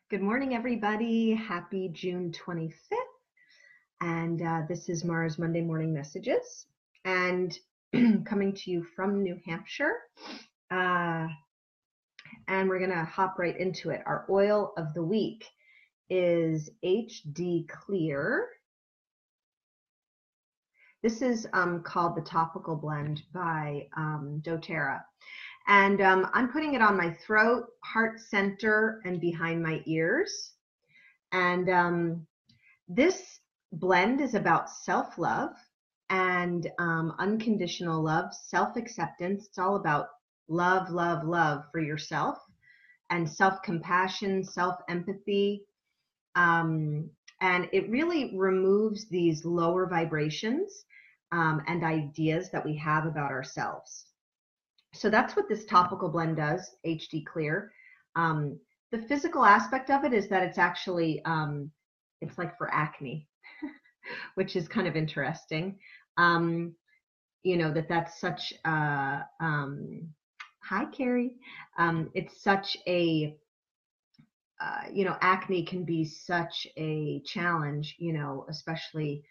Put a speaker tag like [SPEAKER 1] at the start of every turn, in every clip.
[SPEAKER 1] Good morning, everybody. Happy June 25th. And this is Mars Monday Morning Messages. And coming to you from New Hampshire. And we're going to hop right into it. Our oil of the week is HD Clear. This is called the Topical Blend by Doterra. And I'm putting it on my throat, heart center, and behind my ears. And this blend is about self-love and unconditional love, self-acceptance. It's all about love, love, love for yourself, and self-compassion, self-empathy. And it really removes these lower vibrations and ideas that we have about ourselves. So that's what this topical blend does, HD Clear. The physical aspect of it is that it's actually, it's like for acne, which is kind of interesting. You know, that's such, hi Carrie, it's such a, you know, acne can be such a challenge, you know, especially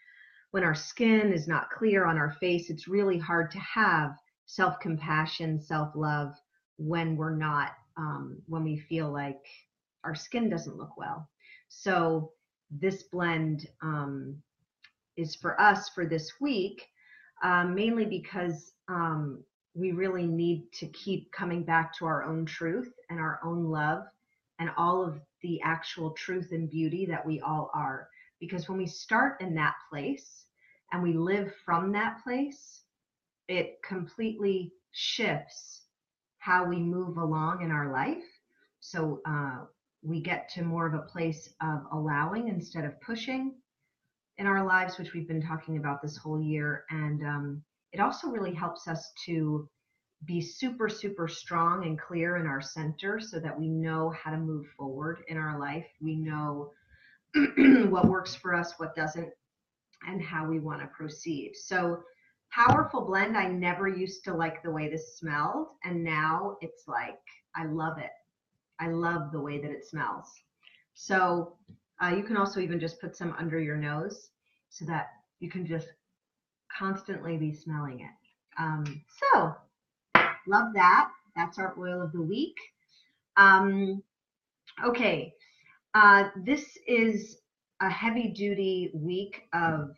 [SPEAKER 1] when our skin is not clear on our face. It's really hard to have self-compassion, self-love when we're not, when we feel like our skin doesn't look well. So this blend is for us for this week, mainly because we really need to keep coming back to our own truth and our own love and all of the actual truth and beauty that we all are. Because when we start in that place and we live from that place, it completely shifts how we move along in our life. So we get to more of a place of allowing instead of pushing in our lives, which we've been talking about this whole year. And it also really helps us to be super, super strong and clear in our center so that we know how to move forward in our life. We know what works for us, what doesn't, and how we want to proceed. So powerful blend. I never used to like the way this smelled, and now it's like I love it. I love the way that it smells. So you can also even just put some under your nose so that you can just constantly be smelling it. So love that. That's our oil of the week. Okay, this is a heavy duty week of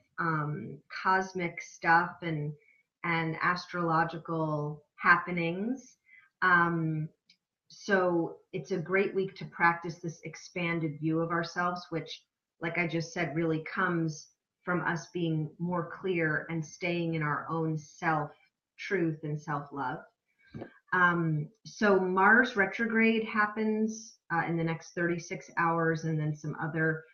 [SPEAKER 1] cosmic stuff and astrological happenings. So it's a great week to practice this expanded view of ourselves, which, like I just said, really comes from us being more clear and staying in our own self-truth and self-love. So Mars retrograde happens in the next 36 hours, and then some other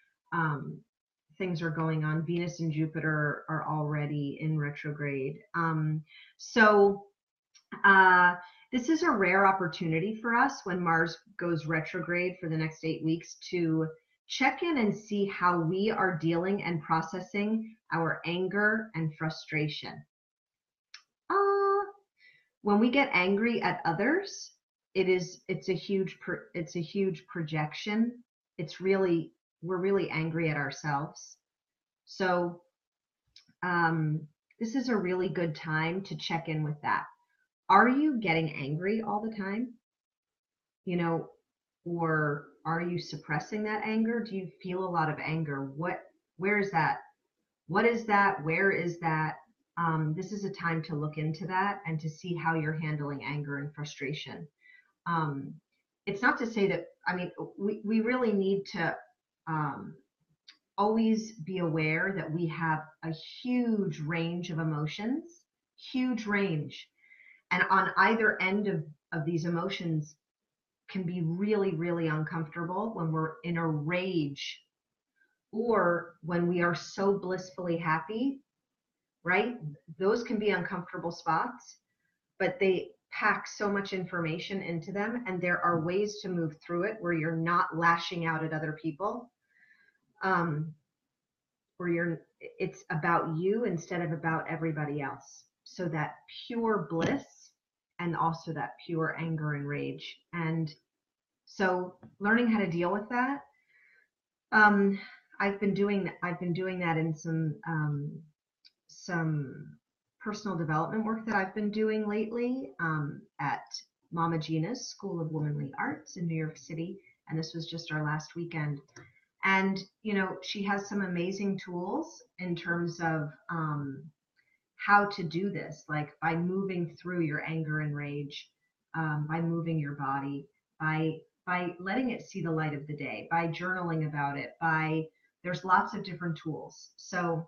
[SPEAKER 1] things are going on. Venus and Jupiter are already in retrograde. This is a rare opportunity for us when Mars goes retrograde for the next 8 weeks to check in and see how we are dealing and processing our anger and frustration. When we get angry at others, it's a huge projection. We're really angry at ourselves. So this is a really good time to check in with that. Are you getting angry all the time? You know, or are you suppressing that anger? Do you feel a lot of anger? Where is that? What is that? Where is that? This is a time to look into that and to see how you're handling anger and frustration. It's not to say that, I mean, we really need to always be aware that we have a huge range of emotions, huge range. And on either end of these emotions can be really, really uncomfortable when we're in a rage or when we are so blissfully happy, right? Those can be uncomfortable spots, but they pack so much information into them, and there are ways to move through it where you're not lashing out at other people, where it's about you instead of about everybody else. So that pure bliss and also that pure anger and rage. And so learning how to deal with that Um, I've been doing that in some personal development work that I've been doing lately at Mama Gina's School of Womanly Arts in New York City, and this was just our last weekend. And she has some amazing tools in terms of how to do this, like by moving through your anger and rage, by moving your body, by letting it see the light of the day, by journaling about it, by there's lots of different tools. So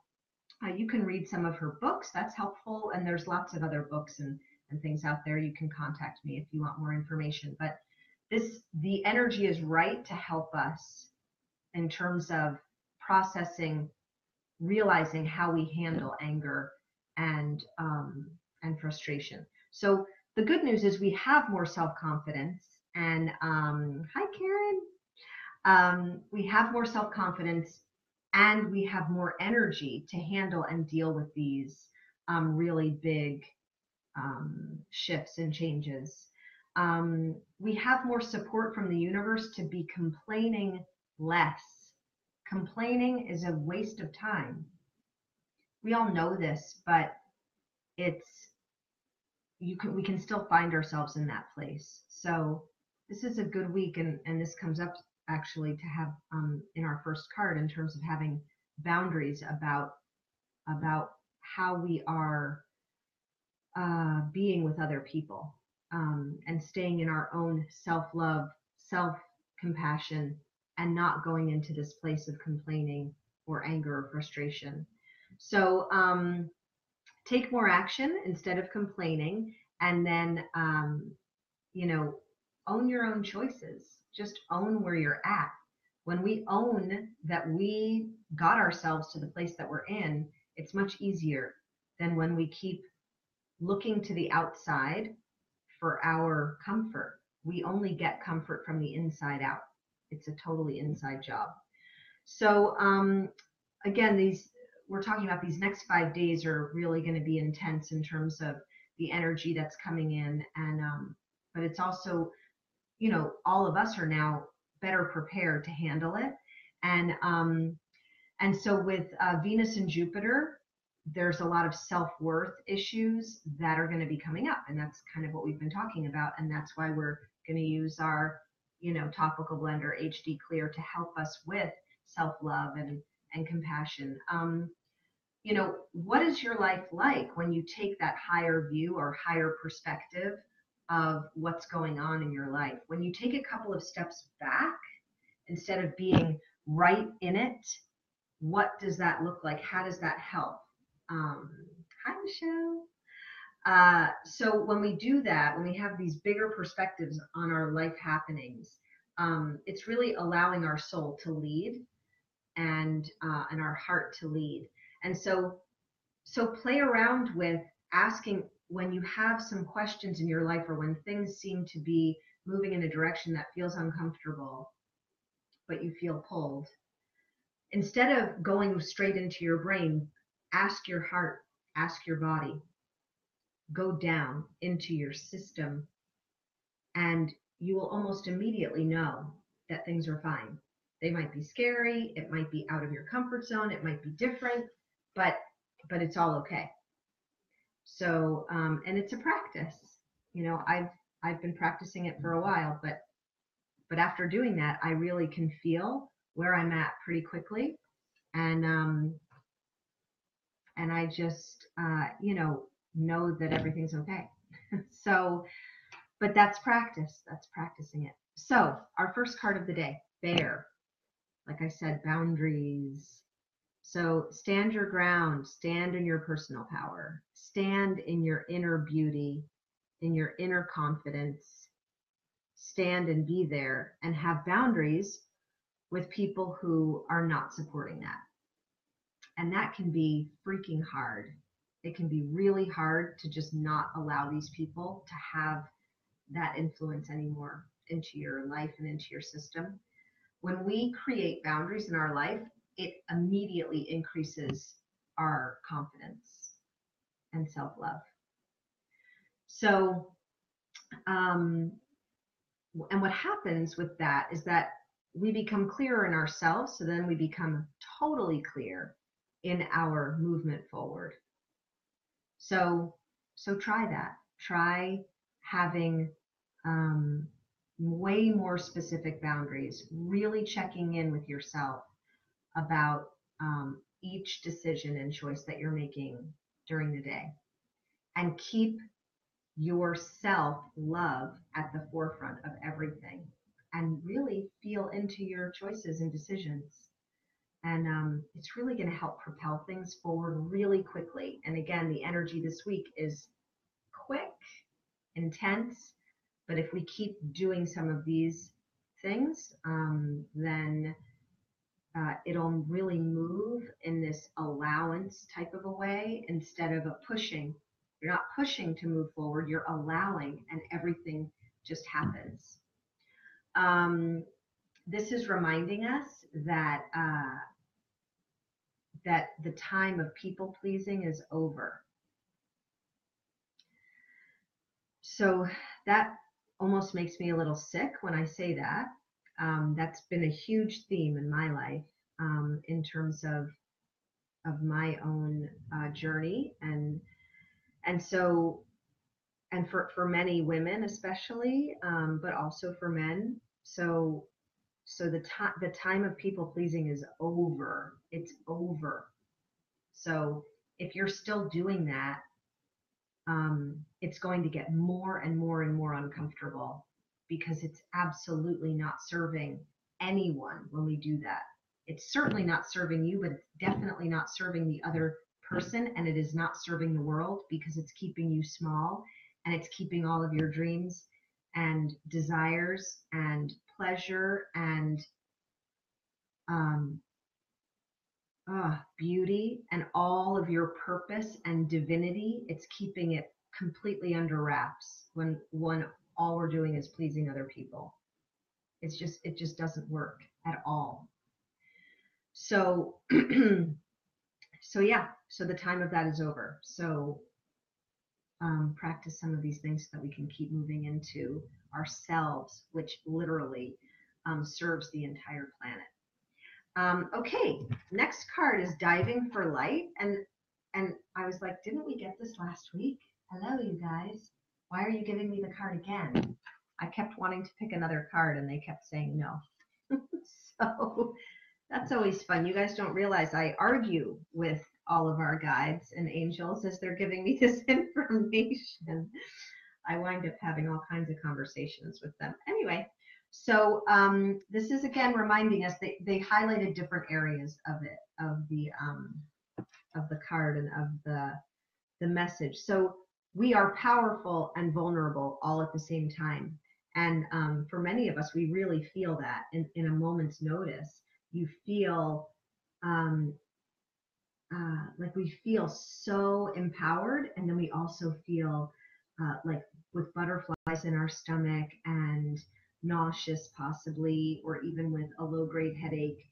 [SPEAKER 1] you can read some of her books. That's helpful. And there's lots of other books and things out there. You can contact me if you want more information. But the energy is right to help us in terms of processing, realizing how we handle anger and frustration. So the good news is we have more self-confidence. And hi, Karen. We have more self-confidence and we have more energy to handle and deal with these really big shifts and changes. We have more support from the universe to be complaining less. Complaining is a waste of time. We all know this, but we can still find ourselves in that place. So this is a good week, and this comes up actually to have in our first card in terms of having boundaries about how we are being with other people, and staying in our own self-love, self-compassion, and not going into this place of complaining or anger or frustration. So take more action instead of complaining, and then own your own choices. Just own where you're at. When we own that we got ourselves to the place that we're in, it's much easier than when we keep looking to the outside for our comfort. We only get comfort from the inside out. It's a totally inside job. So again, we're talking about these next 5 days are really going to be intense in terms of the energy that's coming in, and but it's also, all of us are now better prepared to handle it, and so with Venus and Jupiter, there's a lot of self-worth issues that are going to be coming up, and that's kind of what we've been talking about, and that's why we're going to use our Topical Blend or HD Clear to help us with self-love and compassion. What is your life like when you take that higher view or higher perspective of what's going on in your life? When you take a couple of steps back instead of being right in it, what does that look like? How does that help? Hi, Michelle. So when we do that, when we have these bigger perspectives on our life happenings, it's really allowing our soul to lead and our heart to lead. And so play around with asking when you have some questions in your life or when things seem to be moving in a direction that feels uncomfortable, but you feel pulled. Instead of going straight into your brain, ask your heart, ask your body, go down into your system, and you will almost immediately know that things are fine. They might be scary, it might be out of your comfort zone, it might be different, but it's all okay. So and it's a practice. I've been practicing it for a while, but after doing that, I really can feel where I'm at pretty quickly, and I just know that everything's okay. So, but that's practice. That's practicing it. So our first card of the day, Bear. Like I said, boundaries. So stand your ground, stand in your personal power, stand in your inner beauty, in your inner confidence, stand and be there, and have boundaries with people who are not supporting that. And that can be freaking hard. It can be really hard to just not allow these people to have that influence anymore into your life and into your system. When we create boundaries in our life, it immediately increases our confidence and self-love. So, and what happens with that is that we become clearer in ourselves, so then we become totally clear in our movement forward. So try that. Try having way more specific boundaries, really checking in with yourself about each decision and choice that you're making during the day, and keep your self-love at the forefront of everything, and really feel into your choices and decisions. And it's really going to help propel things forward really quickly. And again, the energy this week is quick, intense, but if we keep doing some of these things, then it'll really move in this allowance type of a way instead of a pushing. You're not pushing to move forward, you're allowing, and everything just happens. This is reminding us that that the time of people pleasing is over. So that almost makes me a little sick when I say that. That's been a huge theme in my life, in terms of my own journey, and so, and for many women especially, but also for men. So the time of people pleasing is over. It's over. So if you're still doing that, it's going to get more and more and more uncomfortable, because it's absolutely not serving anyone when we do that. It's certainly not serving you, but it's definitely not serving the other person, and it is not serving the world, because it's keeping you small, and it's keeping all of your dreams and desires and pleasure and beauty and all of your purpose and divinity. It's keeping it completely under wraps when all we're doing is pleasing other people. It just doesn't work at all. So so the time of that is over. So practice some of these things so that we can keep moving into ourselves, which literally serves the entire planet. Okay, next card is Diving for Light, and I was like, didn't we get this last week? Hello, you guys. Why are you giving me the card again? I kept wanting to pick another card, and they kept saying no. So that's always fun. You guys don't realize I argue with all of our guides and angels as they're giving me this information. I wind up having all kinds of conversations with them. Anyway, so this is again reminding us that they highlighted different areas of the card and of the message. So we are powerful and vulnerable all at the same time. And for many of us, we really feel that in a moment's notice. You feel like we feel so empowered, and then we also feel like with butterflies in our stomach and nauseous possibly, or even with a low-grade headache,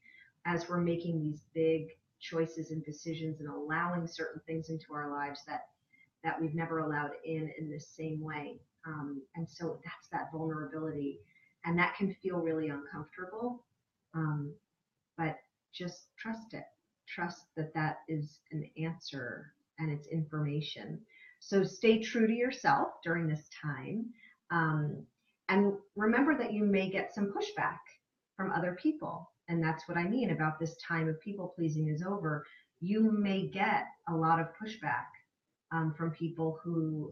[SPEAKER 1] as we're making these big choices and decisions and allowing certain things into our lives that we've never allowed in this same way. And so that's that vulnerability, and that can feel really uncomfortable, but just trust it. Trust that is an answer and it's information. So stay true to yourself during this time. And remember that you may get some pushback from other people. And that's what I mean about this time of people pleasing is over. You may get a lot of pushback from people who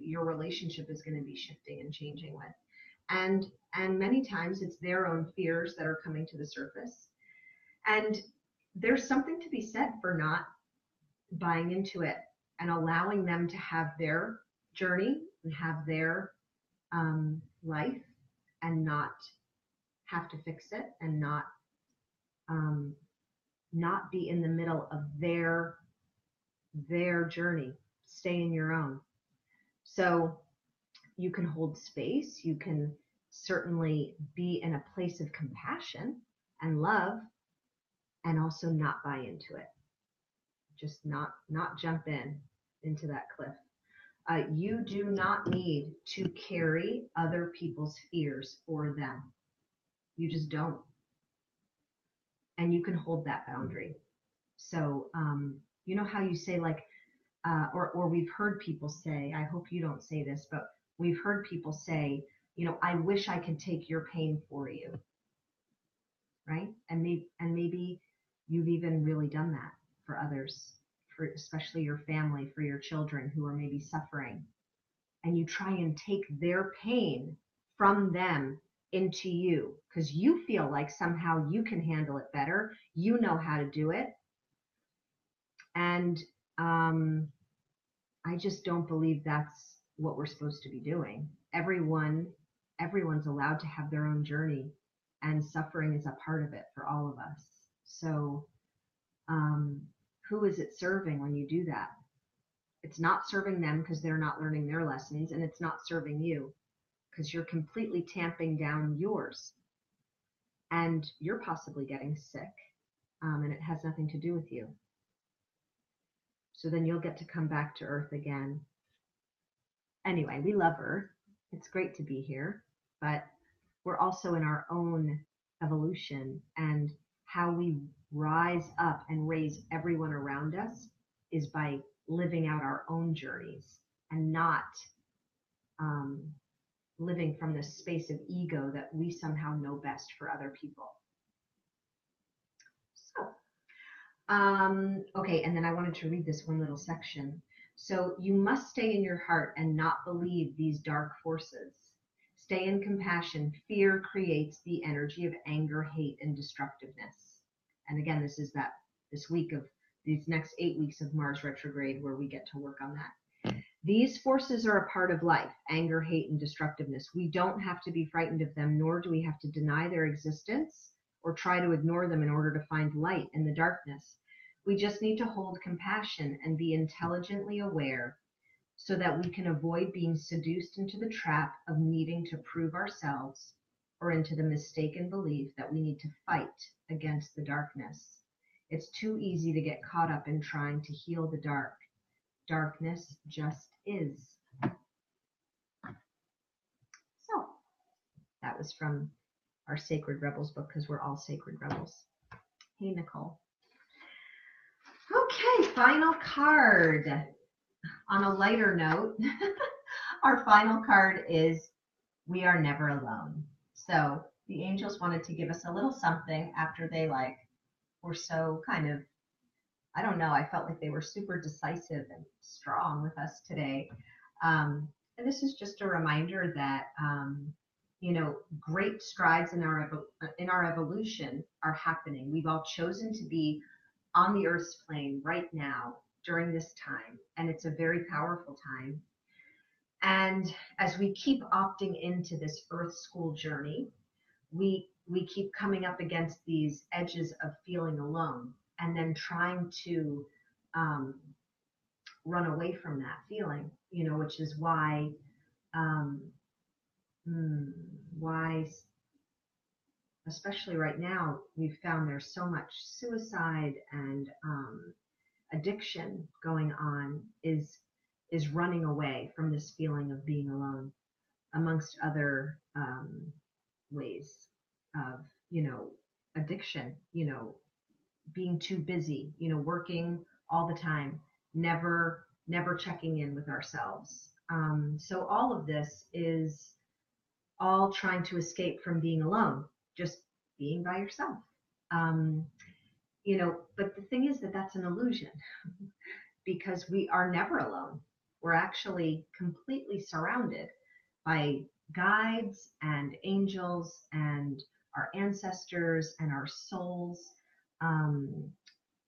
[SPEAKER 1] your relationship is going to be shifting and changing with. And many times it's their own fears that are coming to the surface. And there's something to be said for not buying into it and allowing them to have their journey and have their life, and not have to fix it, and not be in the middle of their journey. Stay in your own. So you can hold space. You can certainly be in a place of compassion and love, and also not buy into it. Just not jump into that cliff. You do not need to carry other people's fears for them. You just don't. And you can hold that boundary. So, you know how you say like, or we've heard people say, I hope you don't say this, but we've heard people say, you know, I wish I could take your pain for you, right? And maybe you've even really done that for others, for especially your family, for your children who are maybe suffering, and you try and take their pain from them into you because you feel like somehow you can handle it better, you know how to do it, and I just don't believe that's what we're supposed to be doing. Everyone's allowed to have their own journey, and suffering is a part of it for all of us. So, who is it serving when you do that? It's not serving them because they're not learning their lessons, and it's not serving you because you're completely tamping down yours, and you're possibly getting sick, and it has nothing to do with you. So then you'll get to come back to Earth again. Anyway, we love Earth. It's great to be here, but we're also in our own evolution, and how we rise up and raise everyone around us is by living out our own journeys and not living from this space of ego that we somehow know best for other people. So, okay, and then I wanted to read this one little section. So, you must stay in your heart and not believe these dark forces. Stay in compassion. Fear creates the energy of anger, hate, and destructiveness. And again, this week of these next 8 weeks of Mars retrograde where we get to work on that. These forces are a part of life: anger, hate, and destructiveness. We don't have to be frightened of them, nor do we have to deny their existence or try to ignore them in order to find light in the darkness. We just need to hold compassion and be intelligently aware so that we can avoid being seduced into the trap of needing to prove ourselves or into the mistaken belief that we need to fight against the darkness. It's too easy to get caught up in trying to heal the dark. Darkness just is. So that was from our Sacred Rebels book, because we're all sacred rebels. Hey, Nicole. Okay, final card. On a lighter note, our final card is We Are Never Alone. So the angels wanted to give us a little something after they were so kind of, I don't know, I felt like they were super decisive and strong with us today. And this is just a reminder that, great strides in our evolution are happening. We've all chosen to be on the Earth's plane right now during this time, and it's a very powerful time. And as we keep opting into this Earth School journey, we keep coming up against these edges of feeling alone, and then trying to run away from that feeling, which is why especially right now, we've found there's so much suicide and addiction going on, is running away from this feeling of being alone, amongst other ways of, addiction, being too busy, working all the time, never checking in with ourselves. So all of this is all trying to escape from being alone, just being by yourself. But the thing is that that's an illusion because we are never alone. We're actually completely surrounded by guides and angels and our ancestors and our souls,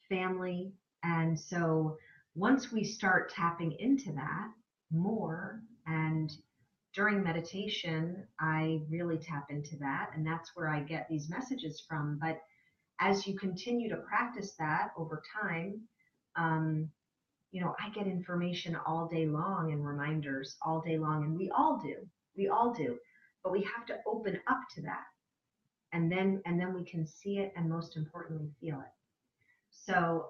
[SPEAKER 1] family. And so once we start tapping into that more, and during meditation, I really tap into that, and that's where I get these messages from. But as you continue to practice that over time, I get information all day long and reminders all day long, and we all do, but we have to open up to that, and then we can see it, and most importantly, feel it. So,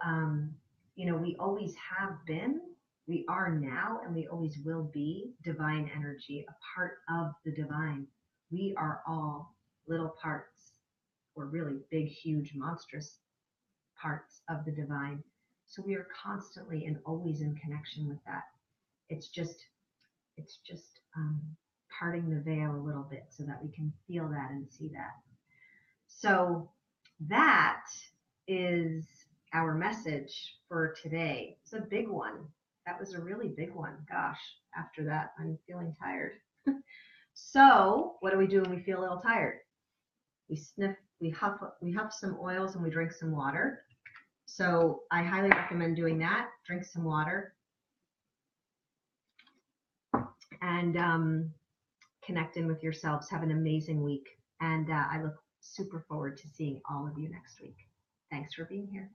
[SPEAKER 1] we always have been, we are now, and we always will be divine energy, a part of the divine. We are all little parts or really big, huge, monstrous parts of the divine. So we are constantly and always in connection with that. It's just parting the veil a little bit so that we can feel that and see that. So that is our message for today. It's a big one. That was a really big one. Gosh, after that, I'm feeling tired. So what do we do when we feel a little tired? We sniff, we huff some oils and we drink some water. So I highly recommend doing that. Drink some water and connect in with yourselves. Have an amazing week. And I look super forward to seeing all of you next week. Thanks for being here.